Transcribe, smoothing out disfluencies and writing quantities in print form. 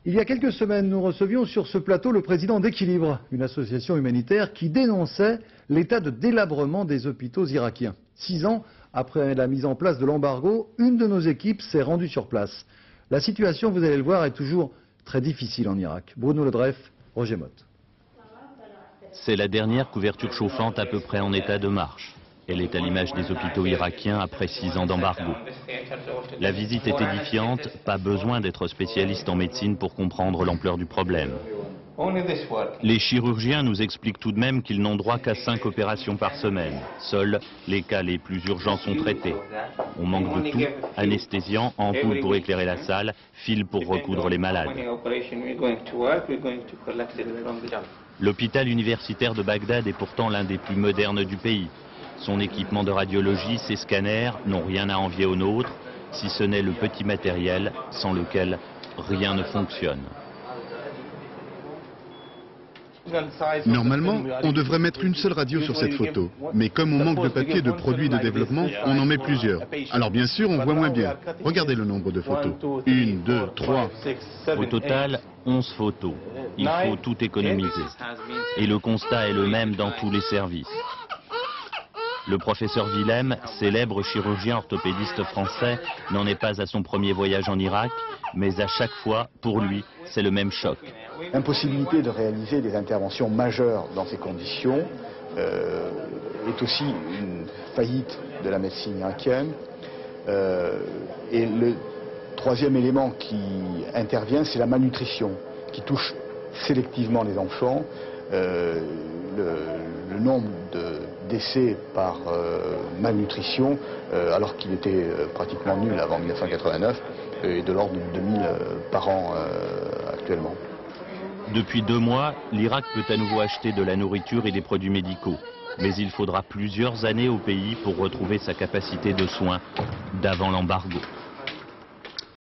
Il y a quelques semaines, nous recevions sur ce plateau le président d'Équilibre, une association humanitaire qui dénonçait l'état de délabrement des hôpitaux irakiens. 6 ans après la mise en place de l'embargo, une de nos équipes s'est rendue sur place. La situation, vous allez le voir, est toujours très difficile en Irak. Bruno Ledreff, Roger Motte. C'est la dernière couverture chauffante à peu près en état de marche. Elle est à l'image des hôpitaux irakiens après 6 ans d'embargo. La visite est édifiante, pas besoin d'être spécialiste en médecine pour comprendre l'ampleur du problème. Les chirurgiens nous expliquent tout de même qu'ils n'ont droit qu'à 5 opérations par semaine. Seuls les cas les plus urgents sont traités. On manque de tout, anesthésiants, ampoules pour éclairer la salle, fils pour recoudre les malades. L'hôpital universitaire de Bagdad est pourtant l'un des plus modernes du pays. Son équipement de radiologie, ses scanners n'ont rien à envier aux nôtres, si ce n'est le petit matériel sans lequel rien ne fonctionne. Normalement, on devrait mettre une seule radio sur cette photo. Mais comme on manque de papier et de produits de développement, on en met plusieurs. Alors bien sûr, on voit moins bien. Regardez le nombre de photos. 1, 2, 3. Au total, 11 photos. Il faut tout économiser. Et le constat est le même dans tous les services. Le professeur Willem, célèbre chirurgien orthopédiste français, n'en est pas à son premier voyage en Irak, mais à chaque fois, pour lui, c'est le même choc. L'impossibilité de réaliser des interventions majeures dans ces conditions est aussi une faillite de la médecine irakienne. Et le troisième élément qui intervient, c'est la malnutrition, qui touche sélectivement les enfants. Le nombre de décès par malnutrition, alors qu'il était pratiquement nul avant 1989, est de l'ordre de 2000 par an actuellement. Depuis 2 mois, l'Irak peut à nouveau acheter de la nourriture et des produits médicaux. Mais il faudra plusieurs années au pays pour retrouver sa capacité de soins d'avant l'embargo.